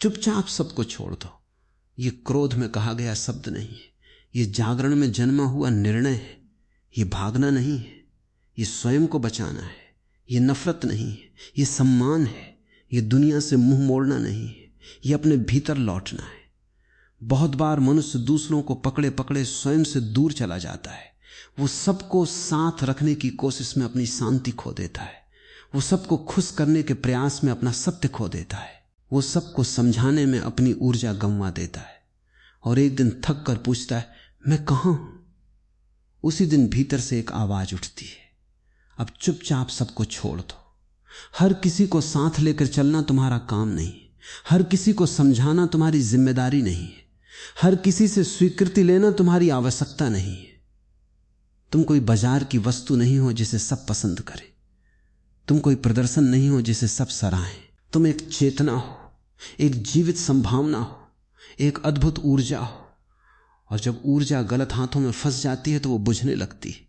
चुपचाप सबको छोड़ दो। ये क्रोध में कहा गया शब्द नहीं है, ये जागरण में जन्मा हुआ निर्णय है। ये भागना नहीं है, ये स्वयं को बचाना है। ये नफरत नहीं है, ये सम्मान है। ये दुनिया से मुंह मोड़ना नहीं है, ये अपने भीतर लौटना है। बहुत बार मनुष्य दूसरों को पकड़े पकड़े स्वयं से दूर चला जाता है। वो सबको साथ रखने की कोशिश में अपनी शांति खो देता है। वो सबको खुश करने के प्रयास में अपना सत्य खो देता है। वो सबको समझाने में अपनी ऊर्जा गंवा देता है और एक दिन थक कर पूछता है, मैं कहाँ हूं? उसी दिन भीतर से एक आवाज उठती है, अब चुपचाप सबको छोड़ दो। हर किसी को साथ लेकर चलना तुम्हारा काम नहीं है। हर किसी को समझाना तुम्हारी जिम्मेदारी नहीं है। हर किसी से स्वीकृति लेना तुम्हारी आवश्यकता नहीं है। तुम कोई बाजार की वस्तु नहीं हो जिसे सब पसंद करें। तुम कोई प्रदर्शन नहीं हो जिसे सब सराहें। तुम एक चेतना हो, एक जीवित संभावना हो, एक अद्भुत ऊर्जा हो। और जब ऊर्जा गलत हाथों में फंस जाती है तो वो बुझने लगती है।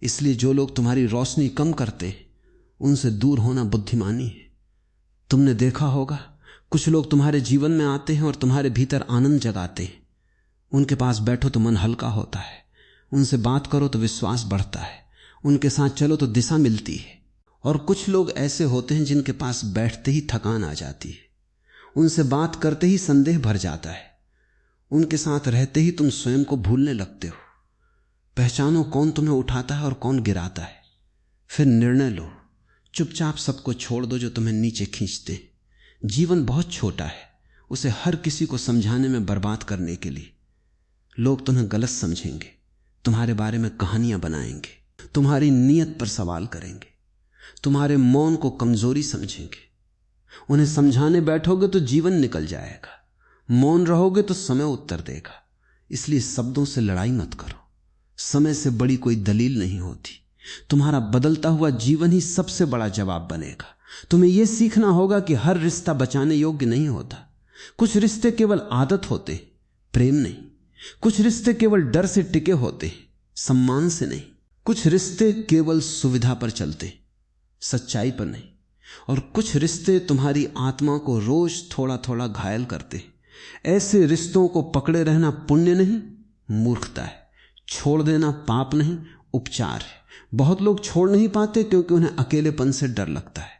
इसलिए जो लोग तुम्हारी रोशनी कम करते हैं उनसे दूर होना बुद्धिमानी है। तुमने देखा होगा, कुछ लोग तुम्हारे जीवन में आते हैं और तुम्हारे भीतर आनंद जगाते हैं। उनके पास बैठो तो मन हल्का होता है, उनसे बात करो तो विश्वास बढ़ता है, उनके साथ चलो तो दिशा मिलती है। और कुछ लोग ऐसे होते हैं जिनके पास बैठते ही थकान आ जाती है, उनसे बात करते ही संदेह भर जाता है, उनके साथ रहते ही तुम स्वयं को भूलने लगते हो। पहचानो कौन तुम्हें उठाता है और कौन गिराता है। फिर निर्णय लो, चुपचाप सबको छोड़ दो जो तुम्हें नीचे खींचते। जीवन बहुत छोटा है, उसे हर किसी को समझाने में बर्बाद करने के लिए लोग तुम्हें गलत समझेंगे, तुम्हारे बारे में कहानियां बनाएंगे, तुम्हारी नीयत पर सवाल करेंगे, तुम्हारे मौन को कमजोरी समझेंगे। उन्हें समझाने बैठोगे तो जीवन निकल जाएगा, मौन रहोगे तो समय उत्तर देगा। इसलिए शब्दों से लड़ाई मत करो, समय से बड़ी कोई दलील नहीं होती। तुम्हारा बदलता हुआ जीवन ही सबसे बड़ा जवाब बनेगा। तुम्हें यह सीखना होगा कि हर रिश्ता बचाने योग्य नहीं होता। कुछ रिश्ते केवल आदत होते, प्रेम नहीं। कुछ रिश्ते केवल डर से टिके होते, सम्मान से नहीं। कुछ रिश्ते केवल सुविधा पर चलते, सच्चाई पर नहीं। और कुछ रिश्ते तुम्हारी आत्मा को रोज थोड़ा थोड़ा घायल करते। ऐसे रिश्तों को पकड़े रहना पुण्य नहीं, मूर्खता है। छोड़ देना पाप नहीं, उपचार है। बहुत लोग छोड़ नहीं पाते क्योंकि उन्हें अकेलेपन से डर लगता है।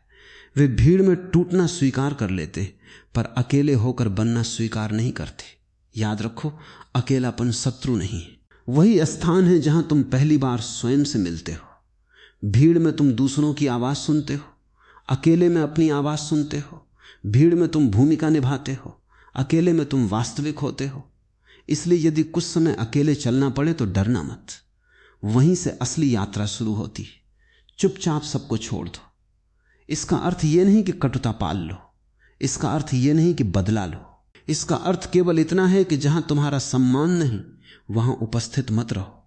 वे भीड़ में टूटना स्वीकार कर लेते पर अकेले होकर बनना स्वीकार नहीं करते। याद रखो, अकेलापन शत्रु नहीं है, वही स्थान है जहां तुम पहली बार स्वयं से मिलते हो। भीड़ में तुम दूसरों की आवाज सुनते हो, अकेले में अपनी आवाज सुनते हो। भीड़ में तुम भूमिका निभाते हो, अकेले में तुम वास्तविक होते हो। इसलिए यदि कुछ समय अकेले चलना पड़े तो डरना मत, वहीं से असली यात्रा शुरू होती है। चुपचाप सबको छोड़ दो। इसका अर्थ यह नहीं कि कटुता पाल लो, इसका अर्थ यह नहीं कि बदला लो। इसका अर्थ केवल इतना है कि जहां तुम्हारा सम्मान नहीं वहां उपस्थित मत रहो।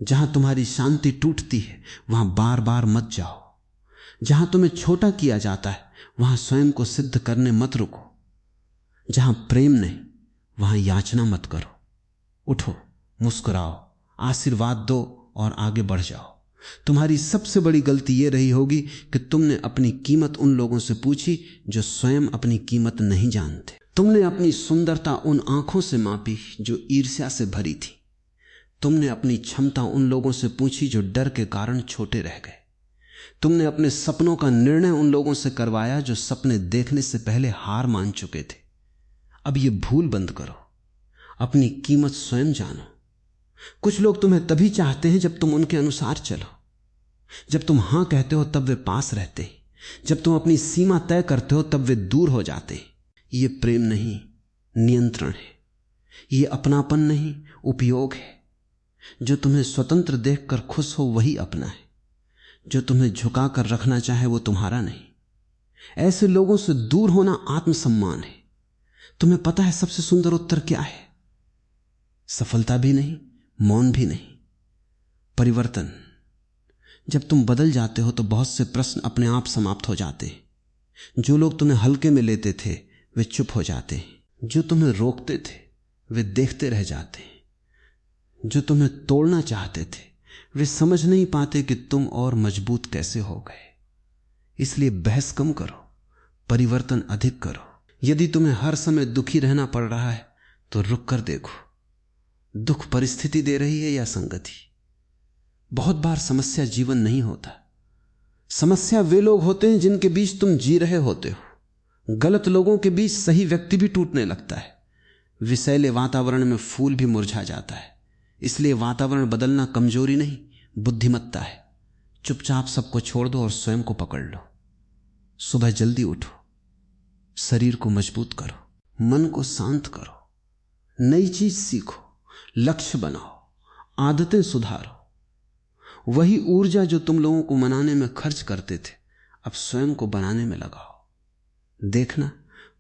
जहां तुम्हारी शांति टूटती है वहां बार बार मत जाओ। जहां तुम्हें छोटा किया जाता है वहां स्वयं को सिद्ध करने मत रुको। जहां प्रेम नहीं वहां याचना मत करो। उठो, मुस्कुराओ, आशीर्वाद दो और आगे बढ़ जाओ। तुम्हारी सबसे बड़ी गलती यह रही होगी कि तुमने अपनी कीमत उन लोगों से पूछी जो स्वयं अपनी कीमत नहीं जानते। तुमने अपनी सुंदरता उन आंखों से मापी जो ईर्ष्या से भरी थी। तुमने अपनी क्षमता उन लोगों से पूछी जो डर के कारण छोटे रह गए। तुमने अपने सपनों का निर्णय उन लोगों से करवाया जो सपने देखने से पहले हार मान चुके थे। अब ये भूल बंद करो, अपनी कीमत स्वयं जानो। कुछ लोग तुम्हें तभी चाहते हैं जब तुम उनके अनुसार चलो। जब तुम हां कहते हो तब वे पास रहते, जब तुम अपनी सीमा तय करते हो तब वे दूर हो जाते। ये प्रेम नहीं, नियंत्रण है। ये अपनापन नहीं, उपयोग है। जो तुम्हें स्वतंत्र देखकर खुश हो वही अपना है। जो तुम्हें झुका कर रखना चाहे वो तुम्हारा नहीं। ऐसे लोगों से दूर होना आत्मसम्मान है। तुम्हें पता है सबसे सुंदर उत्तर क्या है? सफलता भी नहीं, मौन भी नहीं, परिवर्तन। जब तुम बदल जाते हो तो बहुत से प्रश्न अपने आप समाप्त हो जाते हैं। जो लोग तुम्हें हल्के में लेते थे वे चुप हो जाते हैं। जो तुम्हें रोकते थे वे देखते रह जाते हैं। जो तुम्हें तोड़ना चाहते थे वे समझ नहीं पाते कि तुम और मजबूत कैसे हो गए। इसलिए बहस कम करो, परिवर्तन अधिक करो। यदि तुम्हें हर समय दुखी रहना पड़ रहा है तो रुक कर देखो, दुख परिस्थिति दे रही है या संगति। बहुत बार समस्या जीवन नहीं होता, समस्या वे लोग होते हैं जिनके बीच तुम जी रहे होते हो। गलत लोगों के बीच सही व्यक्ति भी टूटने लगता है। विषैले वातावरण में फूल भी मुरझा जाता है। इसलिए वातावरण बदलना कमजोरी नहीं, बुद्धिमत्ता है। चुपचाप सबको छोड़ दो और स्वयं को पकड़ लो। सुबह जल्दी उठो, शरीर को मजबूत करो, मन को शांत करो, नई चीज सीखो, लक्ष्य बनाओ, आदतें सुधारो। वही ऊर्जा जो तुम लोगों को मनाने में खर्च करते थे, अब स्वयं को बनाने में लगाओ। देखना,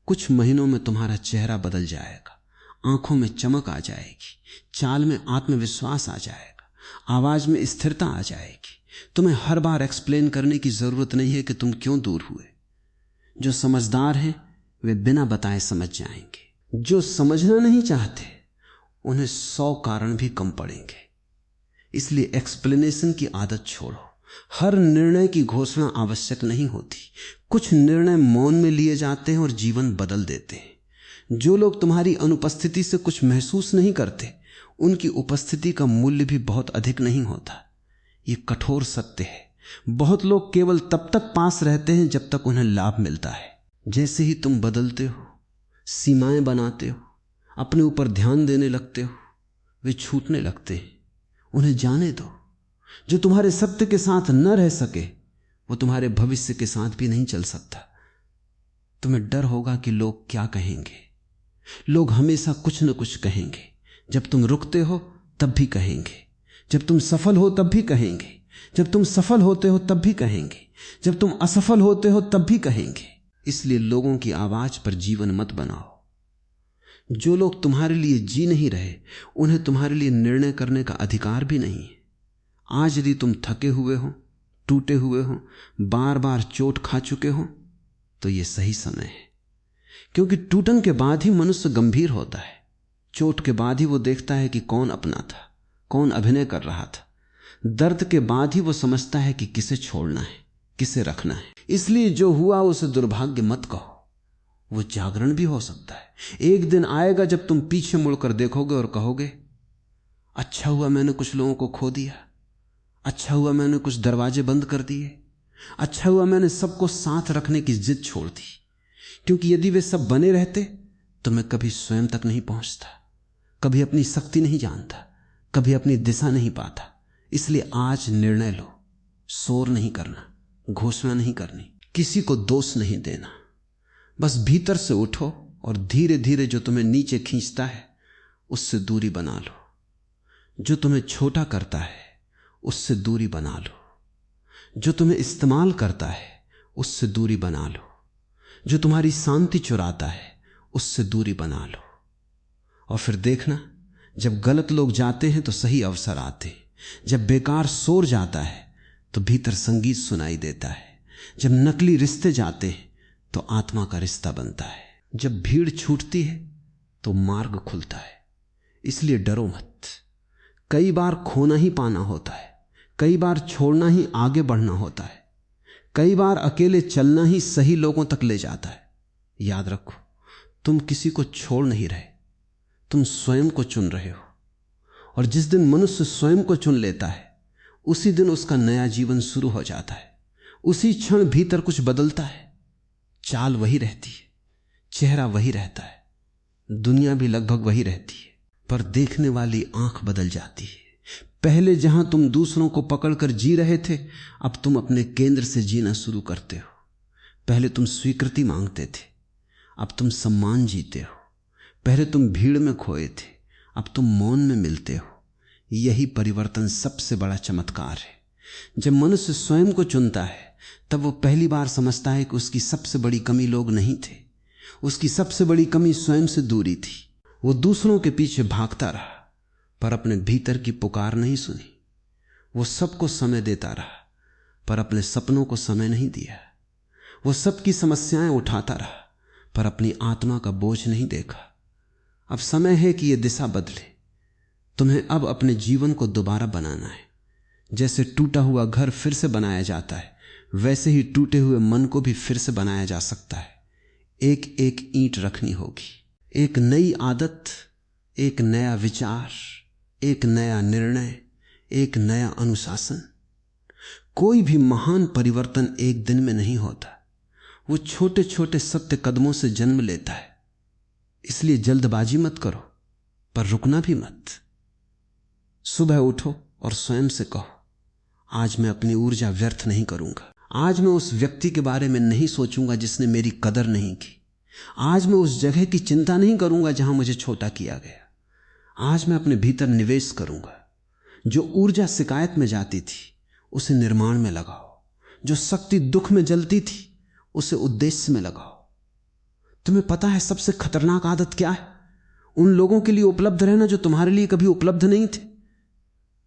कुछ महीनों में तुम्हारा चेहरा बदल जाएगा, आंखों में चमक आ जाएगी, चाल में आत्मविश्वास आ जाएगा, आवाज में स्थिरता आ जाएगी। तुम्हें हर बार एक्सप्लेन करने की जरूरत नहीं है कि तुम क्यों दूर हुए। जो समझदार हैं वे बिना बताए समझ जाएंगे। जो समझना नहीं चाहते उन्हें 100 कारण भी कम पड़ेंगे। इसलिए एक्सप्लेनेशन की आदत छोड़ो। हर निर्णय की घोषणा आवश्यक नहीं होती। कुछ निर्णय मौन में लिए जाते हैं और जीवन बदल देते हैं। जो लोग तुम्हारी अनुपस्थिति से कुछ महसूस नहीं करते, उनकी उपस्थिति का मूल्य भी बहुत अधिक नहीं होता। ये कठोर सत्य है। बहुत लोग केवल तब तक पास रहते हैं जब तक उन्हें लाभ मिलता है। जैसे ही तुम बदलते हो, सीमाएं बनाते हो, अपने ऊपर ध्यान देने लगते हो, वे छूटने लगते हैं। उन्हें जाने दो। जो तुम्हारे सत्य के साथ न रह सके वो तुम्हारे भविष्य के साथ भी नहीं चल सकता। तुम्हें डर होगा कि लोग क्या कहेंगे। लोग हमेशा कुछ न कुछ कहेंगे। जब तुम रुकते हो तब भी कहेंगे, जब तुम सफल हो तब भी कहेंगे, जब तुम सफल होते हो तब भी कहेंगे, जब तुम असफल होते हो तब भी कहेंगे। इसलिए लोगों की आवाज पर जीवन मत बनाओ। जो लोग तुम्हारे लिए जी नहीं रहे, उन्हें तुम्हारे लिए निर्णय करने का अधिकार भी नहीं है। आज यदि तुम थके हुए हो, टूटे हुए हो, बार बार चोट खा चुके हो, तो यह सही समय है। क्योंकि टूटन के बाद ही मनुष्य गंभीर होता है। चोट के बाद ही वो देखता है कि कौन अपना था, कौन अभिनय कर रहा था। दर्द के बाद ही वो समझता है कि किसे छोड़ना है, किसे रखना है। इसलिए जो हुआ उसे दुर्भाग्य मत कहो, वो जागरण भी हो सकता है। एक दिन आएगा जब तुम पीछे मुड़कर देखोगे और कहोगे, अच्छा हुआ मैंने कुछ लोगों को खो दिया, अच्छा हुआ मैंने कुछ दरवाजे बंद कर दिए, अच्छा हुआ मैंने सबको साथ रखने की जिद छोड़ दी। क्योंकि यदि वे सब बने रहते तो मैं कभी स्वयं तक नहीं पहुंचता, कभी अपनी शक्ति नहीं जानता, कभी अपनी दिशा नहीं पाता। इसलिए आज निर्णय लो। शोर नहीं करना, घोषणा नहीं करनी, किसी को दोष नहीं देना। बस भीतर से उठो और धीरे धीरे जो तुम्हें नीचे खींचता है उससे दूरी बना लो। जो तुम्हें छोटा करता है उससे दूरी बना लो। जो तुम्हें इस्तेमाल करता है उससे दूरी बना लो। जो तुम्हारी शांति चुराता है उससे दूरी बना लो। और फिर देखना, जब गलत लोग जाते हैं तो सही अवसर आते हैं। जब बेकार शोर जाता है तो भीतर संगीत सुनाई देता है। जब नकली रिश्ते जाते हैं तो आत्मा का रिश्ता बनता है। जब भीड़ छूटती है तो मार्ग खुलता है। इसलिए डरो मत। कई बार खोना ही पाना होता है, कई बार छोड़ना ही आगे बढ़ना होता है, कई बार अकेले चलना ही सही लोगों तक ले जाता है। याद रखो, तुम किसी को छोड़ नहीं रहे, तुम स्वयं को चुन रहे हो। और जिस दिन मनुष्य स्वयं को चुन लेता है उसी दिन उसका नया जीवन शुरू हो जाता है। उसी क्षण भीतर कुछ बदलता है। चाल वही रहती है, चेहरा वही रहता है, दुनिया भी लगभग वही रहती है, पर देखने वाली आंख बदल जाती है। पहले जहां तुम दूसरों को पकड़कर जी रहे थे, अब तुम अपने केंद्र से जीना शुरू करते हो। पहले तुम स्वीकृति मांगते थे, अब तुम सम्मान जीते हो। पहले तुम भीड़ में खोए थे, अब तुम मौन में मिलते हो। यही परिवर्तन सबसे बड़ा चमत्कार है। जब मनुष्य स्वयं को चुनता है तब वो पहली बार समझता है कि उसकी सबसे बड़ी कमी लोग नहीं थे, उसकी सबसे बड़ी कमी स्वयं से दूरी थी। वो दूसरों के पीछे भागता रहा पर अपने भीतर की पुकार नहीं सुनी। वो सबको समय देता रहा पर अपने सपनों को समय नहीं दिया। वो सबकी समस्याएं उठाता रहा पर अपनी आत्मा का बोझ नहीं देखा। अब समय है कि यह दिशा बदले। तुम्हें अब अपने जीवन को दोबारा बनाना है। जैसे टूटा हुआ घर फिर से बनाया जाता है, वैसे ही टूटे हुए मन को भी फिर से बनाया जा सकता है। एक एक ईंट रखनी होगी। एक नई आदत, एक नया विचार, एक नया निर्णय, एक नया अनुशासन। कोई भी महान परिवर्तन एक दिन में नहीं होता, वो छोटे छोटे सत्य कदमों से जन्म लेता है। इसलिए जल्दबाजी मत करो, पर रुकना भी मत। सुबह उठो और स्वयं से कहो, आज मैं अपनी ऊर्जा व्यर्थ नहीं करूंगा। आज मैं उस व्यक्ति के बारे में नहीं सोचूंगा जिसने मेरी कदर नहीं की। आज मैं उस जगह की चिंता नहीं करूंगा जहां मुझे छोटा किया गया। आज मैं अपने भीतर निवेश करूंगा। जो ऊर्जा शिकायत में जाती थी उसे निर्माण में लगाओ। जो शक्ति दुख में जलती थी उसे उद्देश्य में लगाओ। तुम्हें पता है सबसे खतरनाक आदत क्या है? उन लोगों के लिए उपलब्ध रहना जो तुम्हारे लिए कभी उपलब्ध नहीं थे।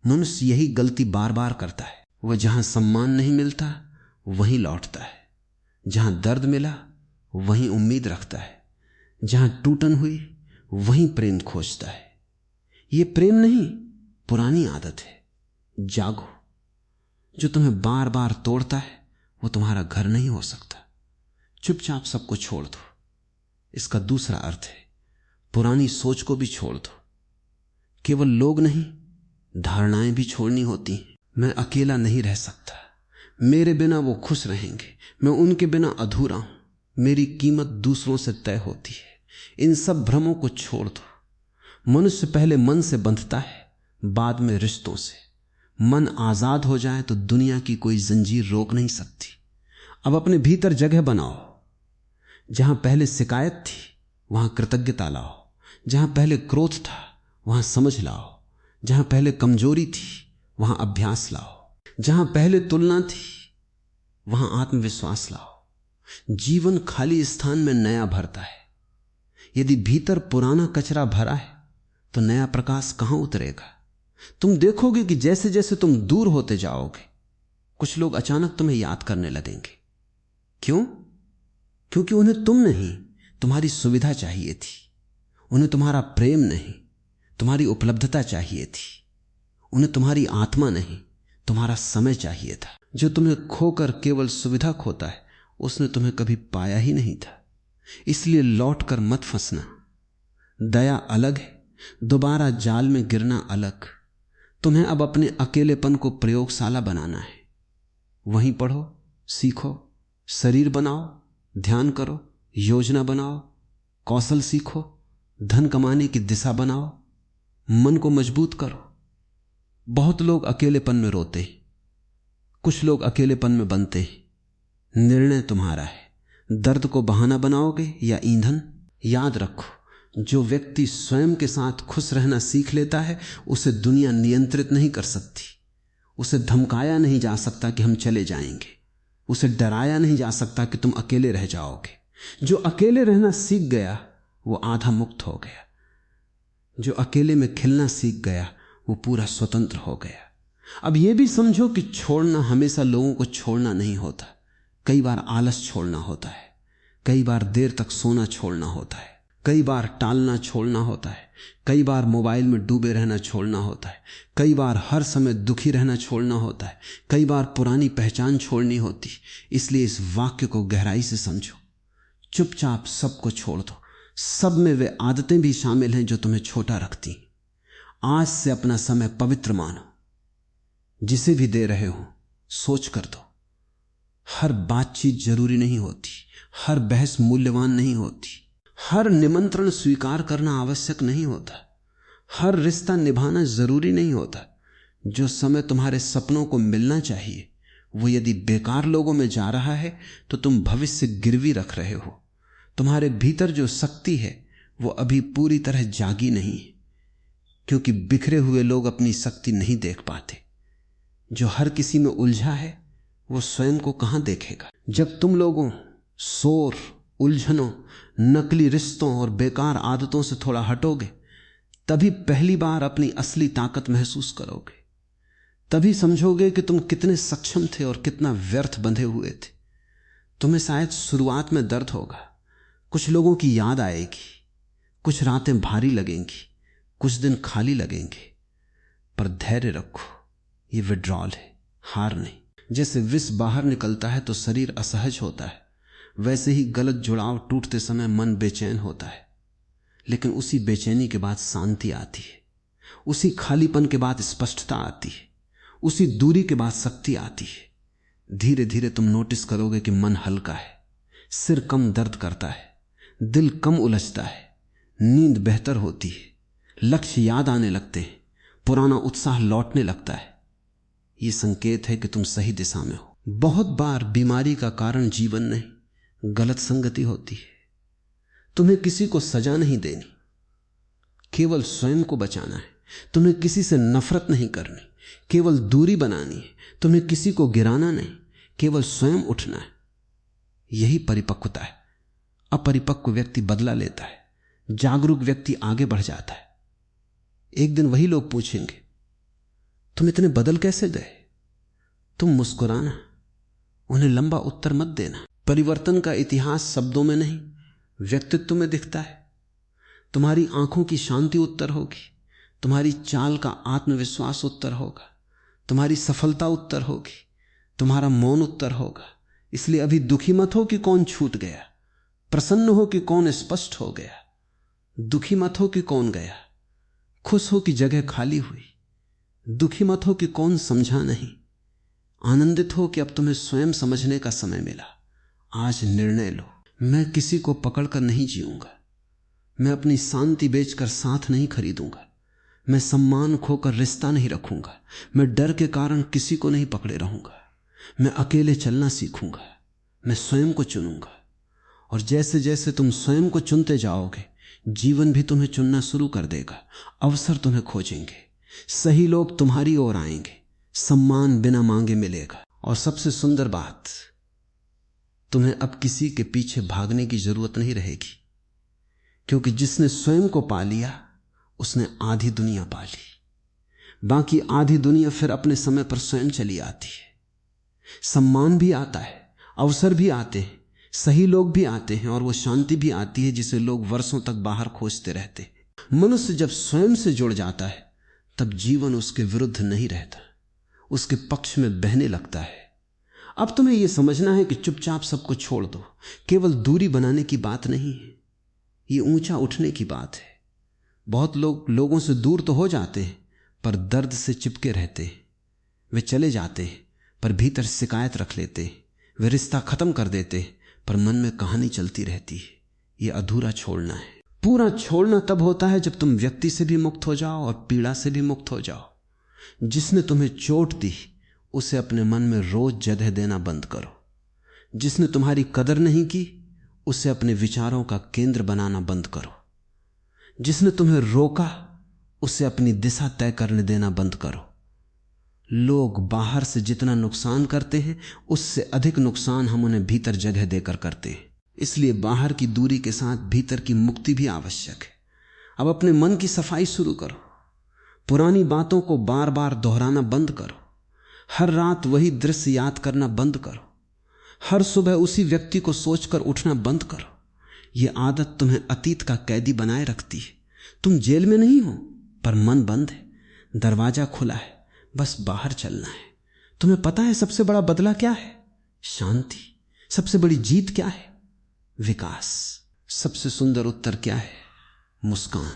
मनुष्य यही गलती बार बार करता है। वह जहां सम्मान नहीं मिलता वहीं लौटता है, जहां दर्द मिला वहीं उम्मीद रखता है, जहां टूटन हुई वहीं प्रेम खोजता है। यह प्रेम नहीं, पुरानी आदत है। जागो। जो तुम्हें बार बार तोड़ता है वो तुम्हारा घर नहीं हो सकता। चुपचाप सबको छोड़ दो। इसका दूसरा अर्थ है पुरानी सोच को भी छोड़ दो। केवल लोग नहीं, धारणाएं भी छोड़नी होती हैं। मैं अकेला नहीं रह सकता, मेरे बिना वो खुश रहेंगे, मैं उनके बिना अधूरा हूं, मेरी कीमत दूसरों से तय होती है। इन सब भ्रमों को छोड़ दो। मनुष्य पहले मन से बंधता है, बाद में रिश्तों से। मन आजाद हो जाए तो दुनिया की कोई जंजीर रोक नहीं सकती। अब अपने भीतर जगह बनाओ। जहां पहले शिकायत थी वहां कृतज्ञता लाओ। जहां पहले क्रोध था वहां समझ लाओ। जहां पहले कमजोरी थी वहां अभ्यास लाओ। जहां पहले तुलना थी वहां आत्मविश्वास लाओ। जीवन खाली स्थान में नया भरता है। यदि भीतर पुराना कचरा भरा है तो नया प्रकाश कहां उतरेगा? तुम देखोगे कि जैसे जैसे तुम दूर होते जाओगे कुछ लोग अचानक तुम्हें याद करने लगेंगे। क्यों? क्योंकि उन्हें तुम नहीं, तुम्हारी सुविधा चाहिए थी। उन्हें तुम्हारा प्रेम नहीं, तुम्हारी उपलब्धता चाहिए थी। उन्हें तुम्हारी आत्मा नहीं, तुम्हारा समय चाहिए था। जो तुम्हें खोकर केवल सुविधा खोता है उसने तुम्हें कभी पाया ही नहीं था। इसलिए लौट कर मत फंसना। दया अलग है, दोबारा जाल में गिरना अलग। तुम्हें अब अपने अकेलेपन को प्रयोगशाला बनाना है। वहीं पढ़ो, सीखो, शरीर बनाओ, ध्यान करो, योजना बनाओ, कौशल सीखो, धन कमाने की दिशा बनाओ, मन को मजबूत करो। बहुत लोग अकेलेपन में रोते हैं, कुछ लोग अकेलेपन में बनते हैं। निर्णय तुम्हारा है। दर्द को बहाना बनाओगे या ईंधन? याद रखो, जो व्यक्ति स्वयं के साथ खुश रहना सीख लेता है उसे दुनिया नियंत्रित नहीं कर सकती। उसे धमकाया नहीं जा सकता कि हम चले जाएंगे। उसे डराया नहीं जा सकता कि तुम अकेले रह जाओगे। जो अकेले रहना सीख गया वो आधा मुक्त हो गया। जो अकेले में खिलना सीख गया वो पूरा स्वतंत्र हो गया। अब यह भी समझो कि छोड़ना हमेशा लोगों को छोड़ना नहीं होता। कई बार आलस छोड़ना होता है, कई बार देर तक सोना छोड़ना होता है, कई बार टालना छोड़ना होता है, कई बार मोबाइल में डूबे रहना छोड़ना होता है, कई बार हर समय दुखी रहना छोड़ना होता है, कई बार पुरानी पहचान छोड़नी होती। इसलिए इस वाक्य को गहराई से समझो। चुपचाप सबको छोड़ दो। सब में वे आदतें भी शामिल हैं जो तुम्हें छोटा रखती। आज से अपना समय पवित्र मानो। जिसे भी दे रहे हो सोच कर दो। हर बातचीत जरूरी नहीं होती, हर बहस मूल्यवान नहीं होती, हर निमंत्रण स्वीकार करना आवश्यक नहीं होता, हर रिश्ता निभाना जरूरी नहीं होता। जो समय तुम्हारे सपनों को मिलना चाहिए वो यदि बेकार लोगों में जा रहा है तो तुम भविष्य गिरवी रख रहे हो। तुम्हारे भीतर जो शक्ति है वो अभी पूरी तरह जागी नहीं है, क्योंकि बिखरे हुए लोग अपनी शक्ति नहीं देख पाते। जो हर किसी में उलझा है वो स्वयं को कहां देखेगा? जब तुम लोगों शोर, उलझनों, नकली रिश्तों और बेकार आदतों से थोड़ा हटोगे तभी पहली बार अपनी असली ताकत महसूस करोगे। तभी समझोगे कि तुम कितने सक्षम थे और कितना व्यर्थ बंधे हुए थे। तुम्हें शायद शुरुआत में दर्द होगा, कुछ लोगों की याद आएगी, कुछ रातें भारी लगेंगी, कुछ दिन खाली लगेंगे, पर धैर्य रखो। ये विड्रॉल है, हार नहीं। जैसे विष बाहर निकलता है तो शरीर असहज होता है, वैसे ही गलत जुड़ाव टूटते समय मन बेचैन होता है, लेकिन उसी बेचैनी के बाद शांति आती है, उसी खालीपन के बाद स्पष्टता आती है, उसी दूरी के बाद शक्ति आती है। धीरे धीरे तुम नोटिस करोगे कि मन हल्का है, सिर कम दर्द करता है, दिल कम उलझता है, नींद बेहतर होती है, लक्ष्य याद आने लगते हैं, पुराना उत्साह लौटने लगता है। यह संकेत है कि तुम सही दिशा में हो। बहुत बार बीमारी का कारण जीवन नहीं, गलत संगति होती है। तुम्हें किसी को सजा नहीं देनी, केवल स्वयं को बचाना है। तुम्हें किसी से नफरत नहीं करनी, केवल दूरी बनानी है। तुम्हें किसी को गिराना नहीं, केवल स्वयं उठना है। यही परिपक्वता है। अपरिपक्व व्यक्ति बदला लेता है, जागरूक व्यक्ति आगे बढ़ जाता है। एक दिन वही लोग पूछेंगे, तुम इतने बदल कैसे गए? तुम मुस्कुराना, उन्हें लंबा उत्तर मत देना। परिवर्तन का इतिहास शब्दों में नहीं, व्यक्तित्व में दिखता है। तुम्हारी आंखों की शांति उत्तर होगी, तुम्हारी चाल का आत्मविश्वास उत्तर होगा, तुम्हारी सफलता उत्तर होगी, तुम्हारा मौन उत्तर होगा। इसलिए अभी दुखी मत हो कि कौन छूट गया, प्रसन्न हो कि कौन स्पष्ट हो गया। दुखी मत हो कि कौन गया, खुश हो कि जगह खाली हुई। दुखी मत हो कि कौन समझा नहीं, आनंदित हो कि अब तुम्हें स्वयं समझने का समय मिला। आज निर्णय लो, मैं किसी को पकड़कर नहीं जीऊंगा, मैं अपनी शांति बेचकर साथ नहीं खरीदूंगा, मैं सम्मान खोकर रिश्ता नहीं रखूंगा, मैं डर के कारण किसी को नहीं पकड़े रहूंगा, मैं अकेले चलना सीखूंगा, मैं स्वयं को चुनूंगा। और जैसे जैसे तुम स्वयं को चुनते जाओगे, जीवन भी तुम्हें चुनना शुरू कर देगा। अवसर तुम्हें खोजेंगे, सही लोग तुम्हारी ओर आएंगे, सम्मान बिना मांगे मिलेगा। और सबसे सुंदर बात, तुम्हें अब किसी के पीछे भागने की जरूरत नहीं रहेगी, क्योंकि जिसने स्वयं को पा लिया उसने आधी दुनिया पा ली। बाकी आधी दुनिया फिर अपने समय पर स्वयं चली आती है। सम्मान भी आता है, अवसर भी आते हैं, सही लोग भी आते हैं, और वो शांति भी आती है जिसे लोग वर्षों तक बाहर खोजते रहते हैं। मनुष्य जब स्वयं से जुड़ जाता है तब जीवन उसके विरुद्ध नहीं रहता, उसके पक्ष में बहने लगता है। अब तुम्हें यह समझना है कि चुपचाप सबको छोड़ दो। केवल दूरी बनाने की बात नहीं है, ये ऊंचा उठने की बात है। बहुत लोग लोगों से दूर तो हो जाते हैं, पर दर्द से चिपके रहते हैं। वे चले जाते हैं, पर भीतर शिकायत रख लेते हैं। वे रिश्ता खत्म कर देते हैं, पर मन में कहानी चलती रहती है। यह अधूरा छोड़ना है। पूरा छोड़ना तब होता है जब तुम व्यक्ति से भी मुक्त हो जाओ और पीड़ा से भी मुक्त हो जाओ। जिसने तुम्हें चोट दी उसे अपने मन में रोज जगह देना बंद करो। जिसने तुम्हारी कदर नहीं की उसे अपने विचारों का केंद्र बनाना बंद करो। जिसने तुम्हें रोका उसे अपनी दिशा तय करने देना बंद करो। लोग बाहर से जितना नुकसान करते हैं उससे अधिक नुकसान हम उन्हें भीतर जगह देकर करते हैं। इसलिए बाहर की दूरी के साथ भीतर की मुक्ति भी आवश्यक है। अब अपने मन की सफाई शुरू करो। पुरानी बातों को बार बार दोहराना बंद करो। हर रात वही दृश्य याद करना बंद करो। हर सुबह उसी व्यक्ति को सोचकर उठना बंद करो। यह आदत तुम्हें अतीत का कैदी बनाए रखती है। तुम जेल में नहीं हो, पर मन बंद है, दरवाजा खुला है, बस बाहर चलना है। तुम्हें पता है सबसे बड़ा बदला क्या है? शांति। सबसे बड़ी जीत क्या है? विकास। सबसे सुंदर उत्तर क्या है? मुस्कान।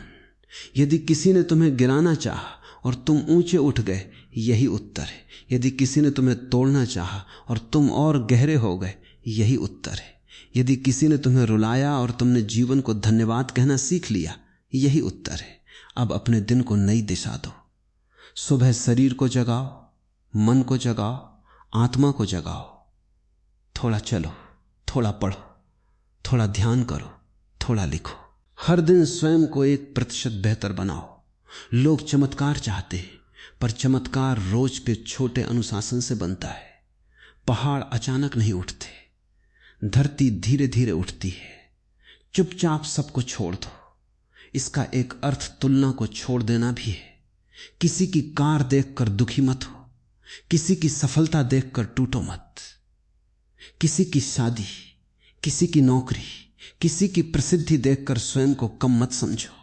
यदि किसी ने तुम्हें गिराना चाहा और तुम ऊंचे उठ गए, यही उत्तर है। यदि किसी ने तुम्हें तोड़ना चाहा और तुम और गहरे हो गए, यही उत्तर है। यदि किसी ने तुम्हें रुलाया और तुमने जीवन को धन्यवाद कहना सीख लिया, यही उत्तर है। अब अपने दिन को नई दिशा दो। सुबह शरीर को जगाओ, मन को जगाओ, आत्मा को जगाओ। थोड़ा चलो, थोड़ा पढ़ो, थोड़ा ध्यान करो, थोड़ा लिखो। हर दिन स्वयं को 1% बेहतर बनाओ। लोग चमत्कार चाहते हैं, पर चमत्कार रोज के छोटे अनुशासन से बनता है। पहाड़ अचानक नहीं उठते, धरती धीरे धीरे उठती है। चुपचाप सबको छोड़ दो। इसका एक अर्थ तुलना को छोड़ देना भी है। किसी की कार देखकर दुखी मत हो, किसी की सफलता देखकर टूटो मत। किसी की शादी, किसी की नौकरी, किसी की प्रसिद्धि देखकर स्वयं को कम मत समझो।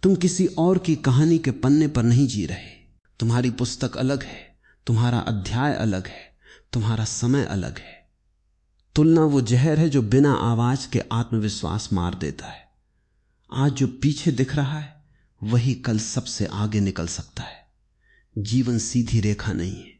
तुम किसी और की कहानी के पन्ने पर नहीं जी रहे। तुम्हारी पुस्तक अलग है, तुम्हारा अध्याय अलग है, तुम्हारा समय अलग है। तुलना वो जहर है जो बिना आवाज के आत्मविश्वास मार देता है। आज जो पीछे दिख रहा है वही कल सबसे आगे निकल सकता है। जीवन सीधी रेखा नहीं है।